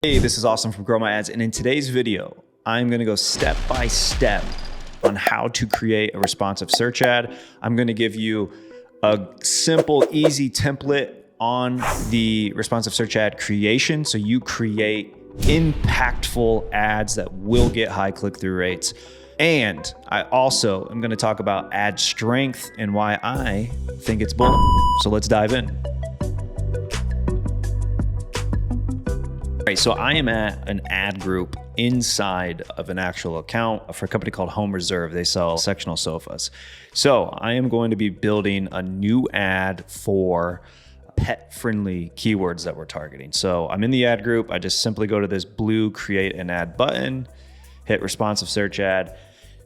Hey, this is Austin from Grow My Ads, and in today's video, I'm gonna go step by step on how to create a responsive search ad. I'm gonna give you a simple, easy template on the responsive search ad creation so you create impactful ads that will get high click-through rates. And I also am gonna talk about ad strength and why I think it's bull. So let's dive in. So I am at an ad group inside of an actual account for a company called Home Reserve. They sell sectional sofas. So I am going to be building a new ad for pet-friendly keywords that we're targeting. So I'm in the ad group. I just simply go to this blue create an ad button, hit responsive search ad.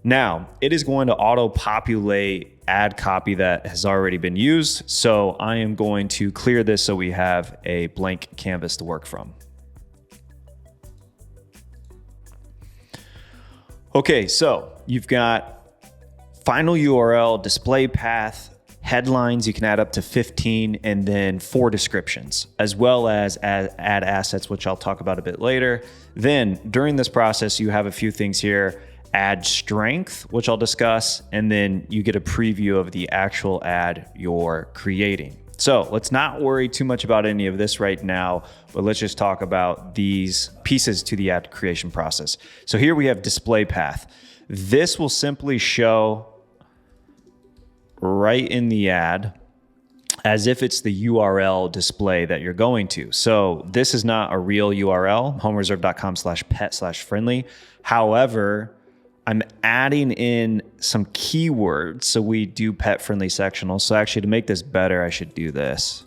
Now it is going to auto-populate ad copy that has already been used. So I am going to clear this so we have a blank canvas to work from. Okay, so you've got final URL, display path, headlines, you can add up to 15, and then 4 descriptions, as well as ad assets, which I'll talk about a bit later. Then during this process, you have a few things here, ad strength, which I'll discuss, and then you get a preview of the actual ad you're creating. So let's not worry too much about any of this right now, but let's just talk about these pieces to the ad creation process. So here we have display path. This will simply show right in the ad as if it's the URL display that you're going to. So this is not a real URL, homereserve.com/pet/friendly. However, I'm adding in some keywords. So we do pet friendly sectional. So actually to make this better, I should do this.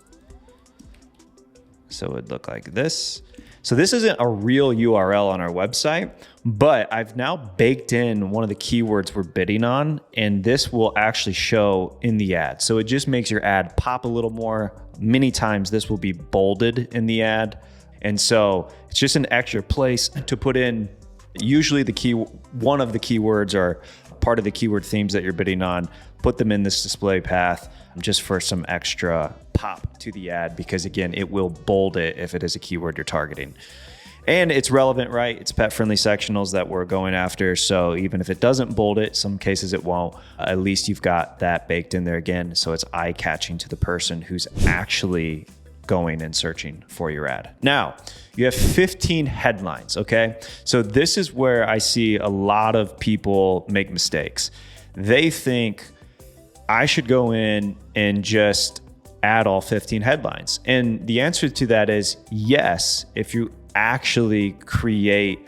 So it would look like this. So this isn't a real URL on our website, but I've now baked in one of the keywords we're bidding on, and this will actually show in the ad. So it just makes your ad pop a little more. Many times this will be bolded in the ad. And so it's just an extra place to put in. Usually one of the keywords are part of the keyword themes that you're bidding on. Put them in this display path just for some extra pop to the ad, because again, it will bold it if it is a keyword you're targeting. And it's relevant, right? It's pet-friendly sectionals that we're going after. So even if it doesn't bold it, some cases it won't, at least you've got that baked in there again. So it's eye-catching to the person who's actually going and searching for your ad. Now, you have 15 headlines, okay? So this is where I see a lot of people make mistakes. They think I should go in and just add all 15 headlines. And the answer to that is yes, if you actually create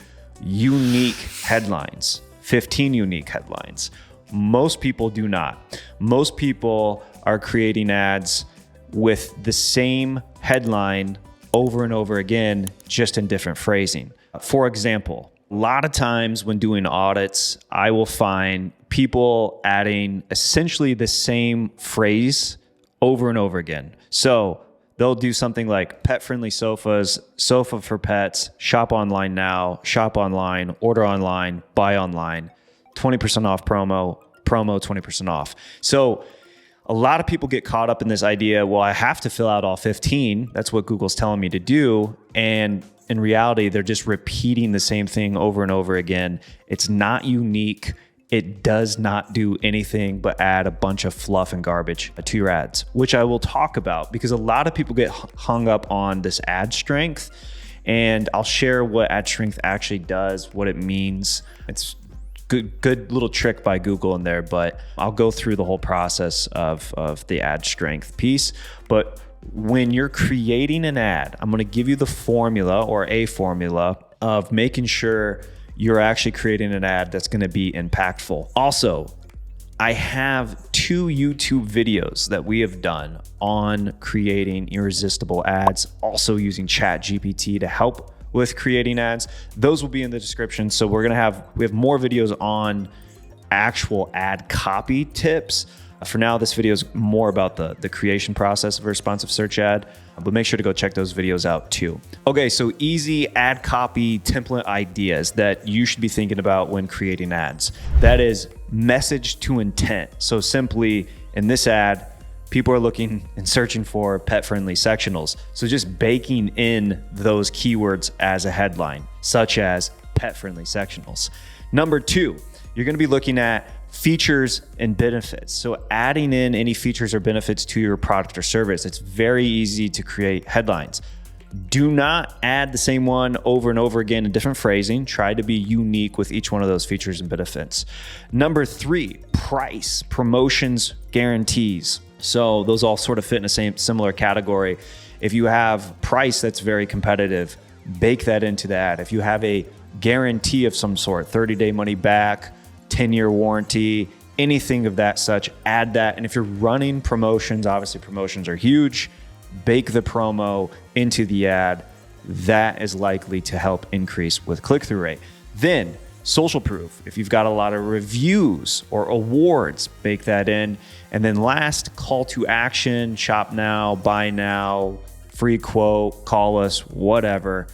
unique headlines, 15 unique headlines. Most people do not. Most people are creating ads with the same headline over and over again, just in different phrasing. For example, a lot of times when doing audits, I will find people adding essentially the same phrase over and over again. So they'll do something like pet-friendly sofas, sofa for pets, shop online now, shop online, order online, buy online, 20% off promo, 20% off. So a lot of people get caught up in this idea, well, I have to fill out all 15. That's what Google's telling me to do. And in reality, they're just repeating the same thing over and over again. It's not unique. It does not do anything but add a bunch of fluff and garbage to your ads, which I will talk about because a lot of people get hung up on this ad strength. And I'll share what ad strength actually does, what it means. It's good little trick by Google in there, but I'll go through the whole process of the ad strength piece. But when you're creating an ad, I'm going to give you the formula or a formula of making sure you're actually creating an ad that's going to be impactful. Also, I have 2 YouTube videos that we have done on creating irresistible ads, also using ChatGPT to help with creating ads. Those will be in the description. So we have more videos on actual ad copy tips. For now, this video is more about the creation process of a responsive search ad, but make sure to go check those videos out too. Okay, so easy ad copy template ideas that you should be thinking about when creating ads. That is message to intent. So simply in this ad, people are looking and searching for pet-friendly sectionals. So just baking in those keywords as a headline, such as pet-friendly sectionals. Number 2, you're going to be looking at features and benefits. So adding in any features or benefits to your product or service. It's very easy to create headlines. Do not add the same one over and over again in different phrasing. Try to be unique with each one of those features and benefits. Number 3, price, promotions, guarantees. So those all sort of fit in a similar category. If you have price that's very competitive, bake that into the ad. If you have a guarantee of some sort, 30-day money back, 10-year warranty, anything of that such, add that. And if you're running promotions, obviously promotions are huge, bake the promo into the ad. That is likely to help increase with click-through rate. Then social proof. If you've got a lot of reviews or awards, bake that in. And then last, call to action, shop now, buy now, free quote, call us, whatever.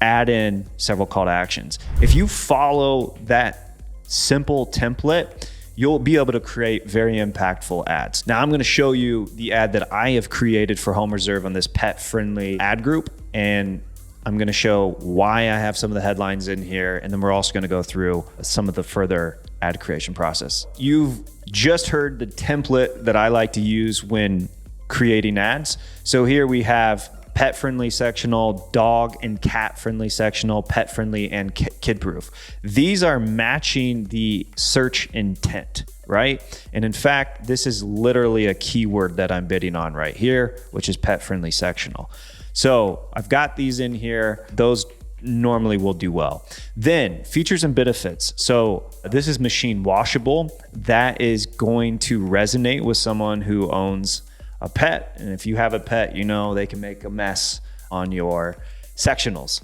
Add in several call to actions. If you follow that simple template, you'll be able to create very impactful ads. Now I'm going to show you the ad that I have created for Home Reserve on this pet-friendly ad group, and I'm going to show why I have some of the headlines in here, and then we're also going to go through some of the further ad creation process. You've just heard the template that I like to use when creating ads. So here we have pet-friendly sectional, dog and cat-friendly sectional, pet-friendly, and kid-proof. These are matching the search intent, right? And in fact, this is literally a keyword that I'm bidding on right here, which is pet-friendly sectional. So I've got these in here. Those normally will do well. Then features and benefits. So this is machine washable. That is going to resonate with someone who owns a pet. And if you have a pet, you know they can make a mess on your sectionals,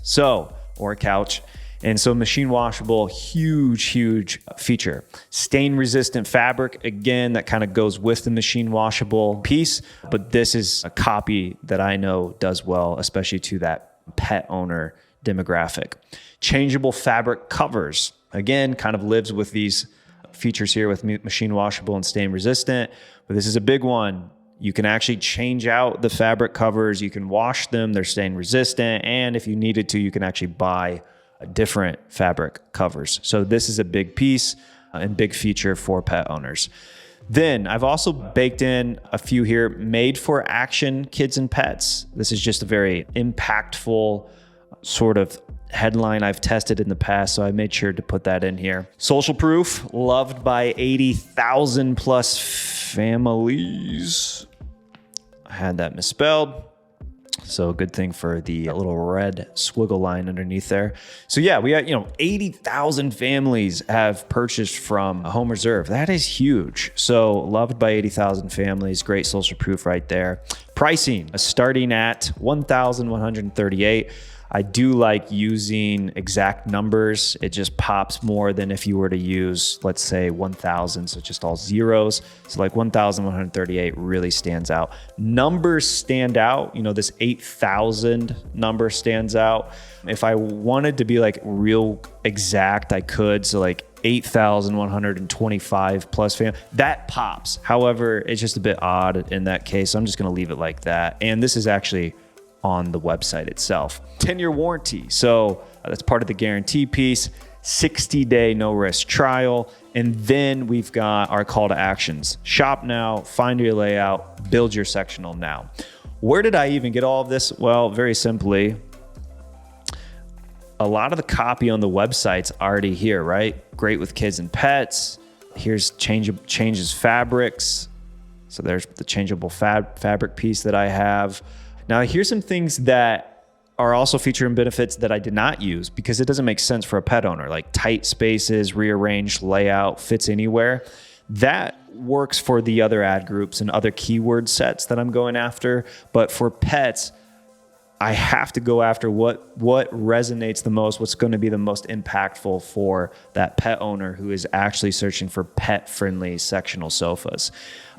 or a couch. And so machine washable, huge feature. Stain resistant fabric, again, that kind of goes with the machine washable piece, but this is a copy that I know does well, especially to that pet owner demographic. Changeable fabric covers, again, kind of lives with these features here with machine washable and stain resistant, but this is a big one. You can actually change out the fabric covers. You can wash them. They're stain resistant. And if you needed to, you can actually buy different fabric covers. So this is a big piece and big feature for pet owners. Then I've also baked in a few here, made for action kids and pets. This is just a very impactful sort of headline I've tested in the past, so I made sure to put that in here. Social proof, loved by 80,000 plus families. I had that misspelled. So good thing for the little red squiggle line underneath there. So yeah, we got, 80,000 families have purchased from Home Reserve. That is huge. So loved by 80,000 families, great social proof right there. Pricing, starting at $1,138. I do like using exact numbers. It just pops more than if you were to use, let's say 1,000. So just all zeros. So like 1,138 really stands out. Numbers stand out. This 8,000 number stands out. If I wanted to be like real exact, I could. So like 8,125 plus family, that pops. However, it's just a bit odd in that case. So I'm just going to leave it like that. And this is actually on the website itself. 10-year warranty. So that's part of the guarantee piece. 60-day no risk trial. And then we've got our call to actions. Shop now, find your layout, build your sectional now. Where did I even get all of this? Well, very simply, a lot of the copy on the website's already here, right? Great with kids and pets. Here's changes fabrics. So there's the changeable fabric piece that I have. Now, here's some things that are also feature and benefits that I did not use because it doesn't make sense for a pet owner, like tight spaces, rearranged layout, fits anywhere. That works for the other ad groups and other keyword sets that I'm going after. But for pets, I have to go after what resonates the most, what's going to be the most impactful for that pet owner who is actually searching for pet-friendly sectional sofas.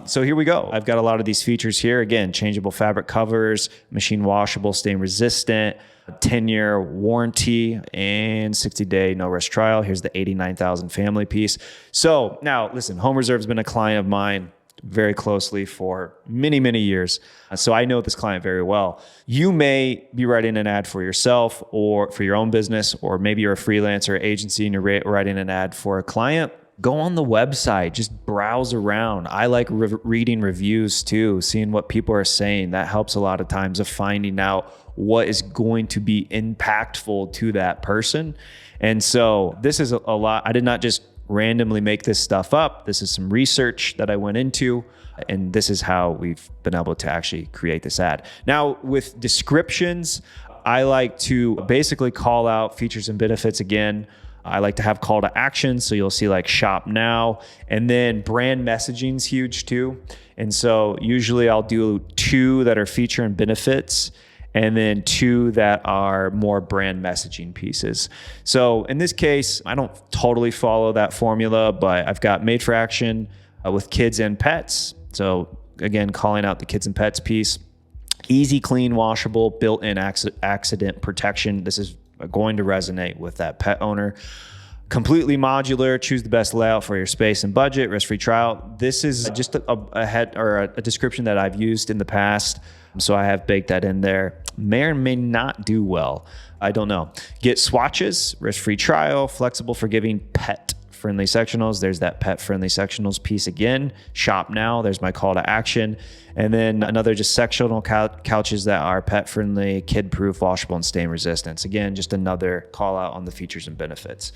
So here we go. I've got a lot of these features here. Again, changeable fabric covers, machine washable, stain resistant, 10-year warranty, and 60-day no risk trial. Here's the 89,000 family piece. So now, listen, Home Reserve's been a client of mine very closely for many, many years. So I know this client very well. You may be writing an ad for yourself or for your own business, or maybe you're a freelancer agency and you're writing an ad for a client. Go on the website, just browse around. I like reading reviews too, seeing what people are saying. That helps a lot of times of finding out what is going to be impactful to that person. And so this is a lot. I did not just randomly make this stuff up. This is some research that I went into, and this is how we've been able to actually create this ad. Now, with descriptions, I like to basically call out features and benefits again. I like to have call to action. So you'll see like shop now, and then brand messaging is huge too. And so usually I'll do 2 that are feature and benefits, and then 2 that are more brand messaging pieces. So in this case, I don't totally follow that formula, but I've got made for action with kids and pets. So again, calling out the kids and pets piece. Easy, clean, washable, built-in accident protection. This is going to resonate with that pet owner. Completely modular, choose the best layout for your space and budget, risk-free trial. This is just a description that I've used in the past. So I have baked that in there. May or may not do well. I don't know. Get swatches, risk-free trial, flexible, forgiving, pet-friendly sectionals. There's that pet-friendly sectionals piece again. Shop now. There's my call to action. And then another just sectional couches that are pet-friendly, kid-proof, washable, and stain resistance. Again, just another call out on the features and benefits.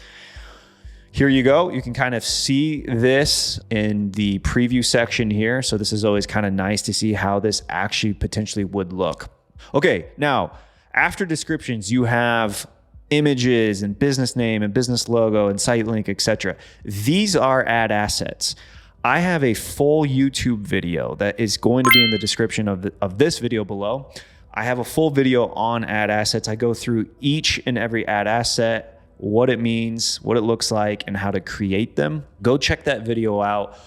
Here you go. You can kind of see this in the preview section here. So this is always kind of nice to see how this actually potentially would look. Okay, now after descriptions, you have images and business name and business logo and site link, etc. These are ad assets. I have a full YouTube video that is going to be in the description of this video below. I have a full video on ad assets. I go through each and every ad asset, what it means, what it looks like, and how to create them. Go check that video out.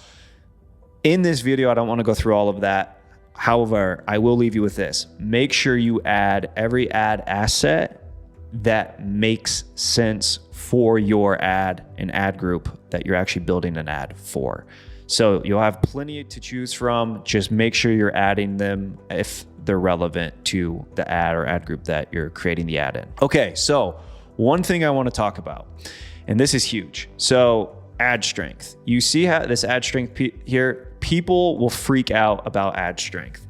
In this video, I don't want to go through all of that. However, I will leave you with this. Make sure you add every ad asset that makes sense for your ad and ad group that you're actually building an ad for. So you'll have plenty to choose from. Just make sure you're adding them if they're relevant to the ad or ad group that you're creating the ad in. Okay, so one thing I want to talk about, and this is huge. So ad strength. You see how this ad strength here, people will freak out about ad strength.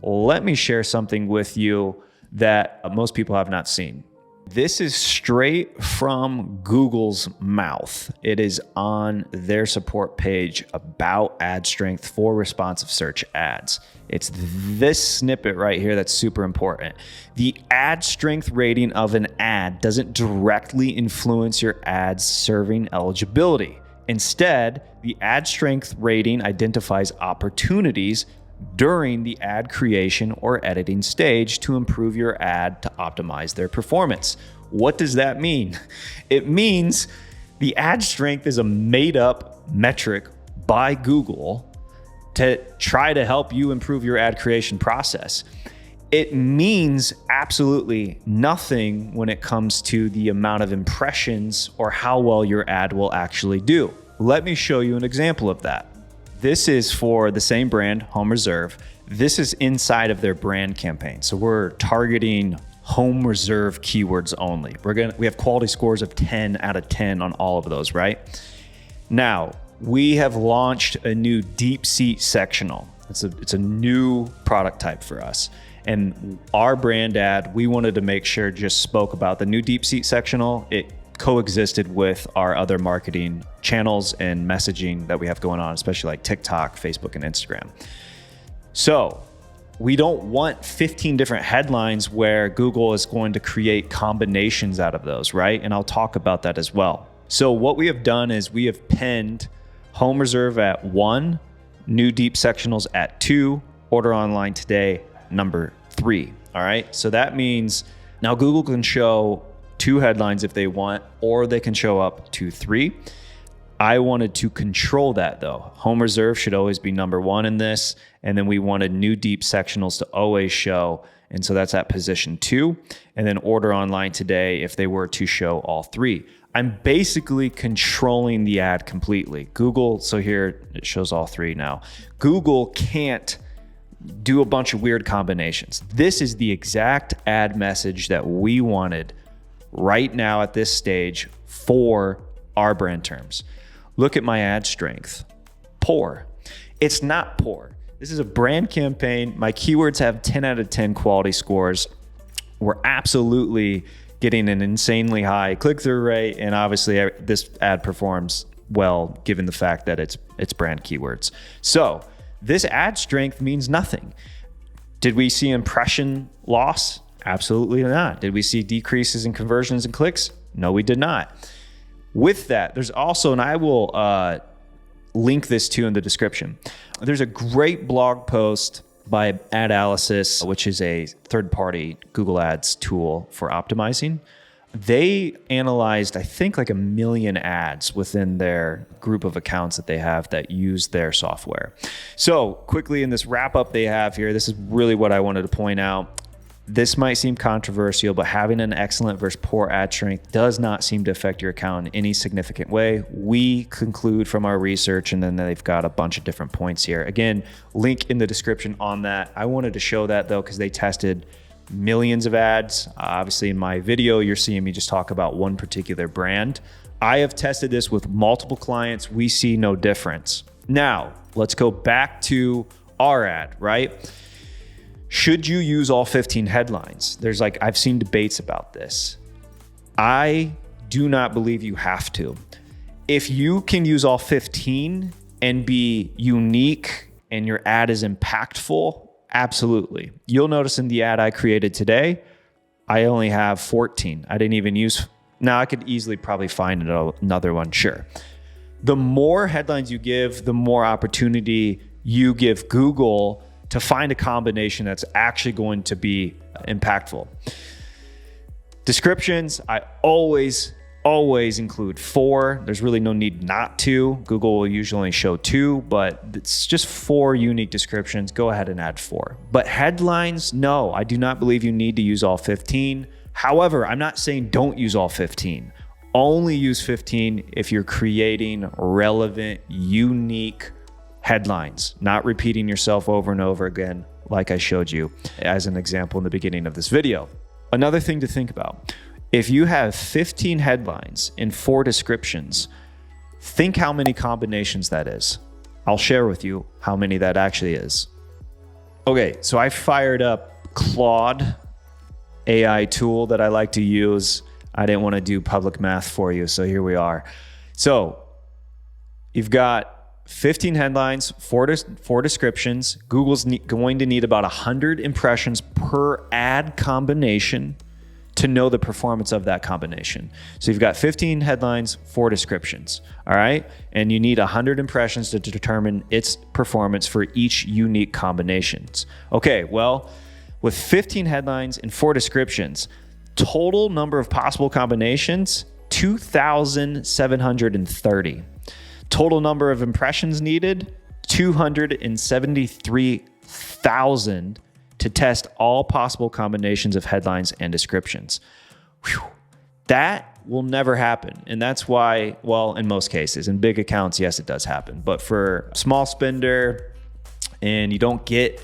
Let me share something with you that most people have not seen. This is straight from Google's mouth. It is on their support page about ad strength for responsive search ads. It's this snippet right here that's super important. The ad strength rating of an ad doesn't directly influence your ad's serving eligibility. Instead, the ad strength rating identifies opportunities during the ad creation or editing stage to improve your ad to optimize their performance. What does that mean? It means the ad strength is a made-up metric by Google to try to help you improve your ad creation process. It means absolutely nothing when it comes to the amount of impressions or how well your ad will actually do. Let me show you an example of that. This is for the same brand, Home Reserve. This is inside of their brand campaign. So we're targeting Home Reserve keywords only. We have quality scores of 10 out of 10 on all of those, right? Now, we have launched a new deep seat sectional. It's a new product type for us. And our brand ad, we wanted to make sure just spoke about the new deep seat sectional. It coexisted with our other marketing channels and messaging that we have going on, especially like TikTok, Facebook, and Instagram. So we don't want 15 different headlines where Google is going to create combinations out of those, right? And I'll talk about that as well. So what we have done is we have pinned Home Reserve at 1, new deep sectionals at 2, order online today, number 3. All right. So that means now Google can show 2 headlines if they want, or they can show up to 3. I wanted to control that though. Home Reserve should always be number 1 in this. And then we wanted new deep sectionals to always show And so that's at position 2. And then order online today if they were to show all 3. I'm basically controlling the ad completely. Google, so here it shows all 3 now. Google can't do a bunch of weird combinations. This is the exact ad message that we wanted right now at this stage for our brand terms. Look at my ad strength. Poor. It's not poor. This is a brand campaign. My keywords have 10 out of 10 quality scores. We're absolutely getting an insanely high click-through rate, and obviously this ad performs well given the fact that it's brand keywords. So this ad strength means nothing. Did we see impression loss? Absolutely not. Did we see decreases in conversions and clicks? No, we did not. With that, there's also, and I will link this to in the description, there's a great blog post by Adanalysis, which is a third-party Google Ads tool for optimizing. They analyzed, I think, like 1 million ads within their group of accounts that they have that use their software. So quickly in this wrap-up they have here, this is really what I wanted to point out. This might seem controversial, but having an excellent versus poor ad strength does not seem to affect your account in any significant way. We conclude from our research, and then they've got a bunch of different points here. Again, link in the description on that. I wanted to show that though, because they tested millions of ads. Obviously in my video, you're seeing me just talk about one particular brand. I have tested this with multiple clients. We see no difference. Now, let's go back to our ad, right? Should you use all 15 headlines? I've seen debates about this. I do not believe you have to. If you can use all 15 and be unique and your ad is impactful, absolutely. You'll notice in the ad I created today, I only have 14. I didn't even use, now I could easily probably find another one, sure. The more headlines you give, the more opportunity you give Google to find a combination that's actually going to be impactful. Descriptions, I always include 4. There's really no need not to. Google will usually only show 2, but it's just 4 unique descriptions. Go ahead and add 4. But headlines, no, I do not believe you need to use all 15. However, I'm not saying don't use all 15. Only use 15 if you're creating relevant, unique headlines, not repeating yourself over and over again, like I showed you as an example in the beginning of this video. Another thing to think about, if you have 15 headlines and 4 descriptions, think how many combinations that is. I'll share with you how many that actually is. Okay, so I fired up Claude AI tool that I like to use. I didn't want to do public math for you, so here we are. So you've got 15 headlines, 4 descriptions. Google's going to need about 100 impressions per ad combination to know the performance of that combination. So you've got 15 headlines, 4 descriptions, all right? And you need 100 impressions to determine its performance for each unique combinations. Okay, well, with 15 headlines and 4 descriptions, total number of possible combinations, 2,730. Total number of impressions needed, 273,000 to test all possible combinations of headlines and descriptions. Whew. That will never happen. And that's why, well, in most cases, in big accounts, yes, it does happen. But for small spender, and you don't get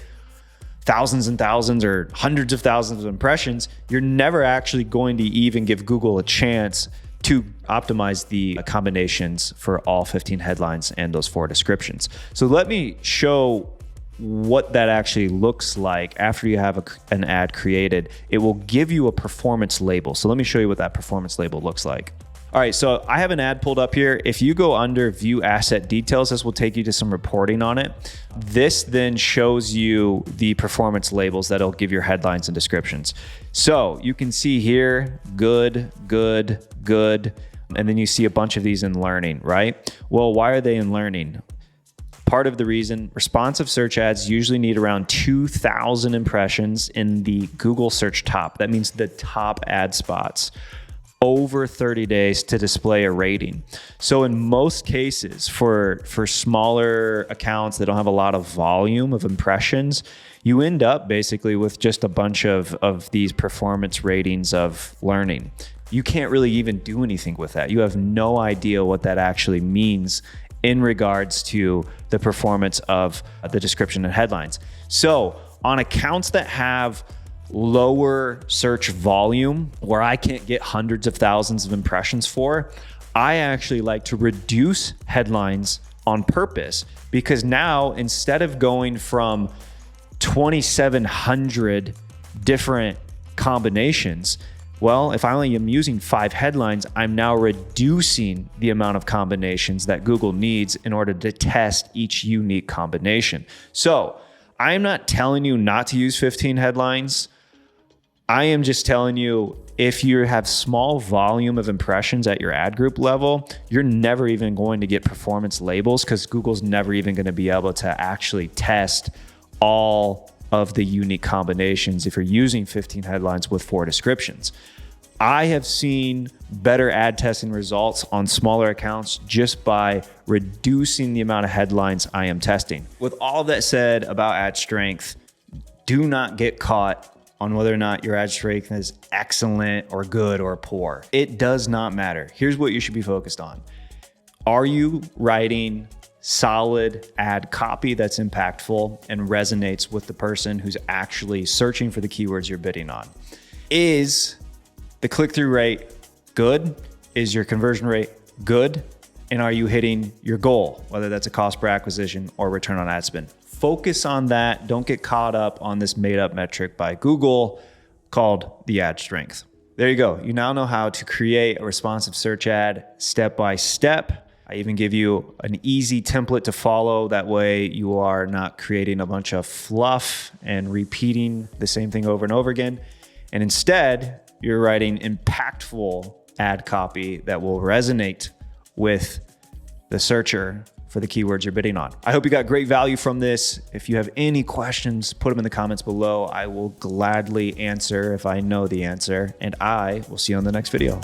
thousands and thousands or hundreds of thousands of impressions, you're never actually going to even give Google a chance to optimize the combinations for all 15 headlines and those 4 descriptions. So let me show what that actually looks like after you have an ad created. It will give you a performance label. So let me show you what that performance label looks like. All right, so I have an ad pulled up here. If you go under View Asset Details, this will take you to some reporting on it. This then shows you the performance labels that'll give your headlines and descriptions. So you can see here, good, good, good, and then you see a bunch of these in learning, right? Well, why are they in learning? Part of the reason, responsive search ads usually need around 2,000 impressions in the Google search top. That means the top ad spots over 30 days to display a rating. So in most cases, for smaller accounts that don't have a lot of volume of impressions, you end up basically with just a bunch of these performance ratings of learning. You can't really even do anything with that. You have no idea what that actually means in regards to the performance of the description and headlines. So on accounts that have lower search volume, where I can't get hundreds of thousands of impressions for, I actually like to reduce headlines on purpose, because now instead of going from 2,700 different combinations, well, if I only am using 5 headlines, I'm now reducing the amount of combinations that Google needs in order to test each unique combination. So I'm not telling you not to use 15 headlines. I am just telling you, if you have small volume of impressions at your ad group level, you're never even going to get performance labels, because Google's never even going to be able to actually test all of the unique combinations if you're using 15 headlines with 4 descriptions. I have seen better ad testing results on smaller accounts just by reducing the amount of headlines I am testing. With all that said about ad strength, do not get caught on whether or not your ad strength is excellent or good or poor. It does not matter. Here's what you should be focused on. Are you writing solid ad copy that's impactful and resonates with the person who's actually searching for the keywords you're bidding on? Is the click-through rate good? Is your conversion rate good? And are you hitting your goal, whether that's a cost per acquisition or return on ad spend? Focus on that. Don't get caught up on this made-up metric by Google called the ad strength. There you go. You now know how to create a responsive search ad step by step. I even give you an easy template to follow. That way you are not creating a bunch of fluff and repeating the same thing over and over again. And instead, you're writing impactful ad copy that will resonate with the searcher for the keywords you're bidding on. I hope you got great value from this. If you have any questions, put them in the comments below. I will gladly answer if I know the answer, and I will see you on the next video.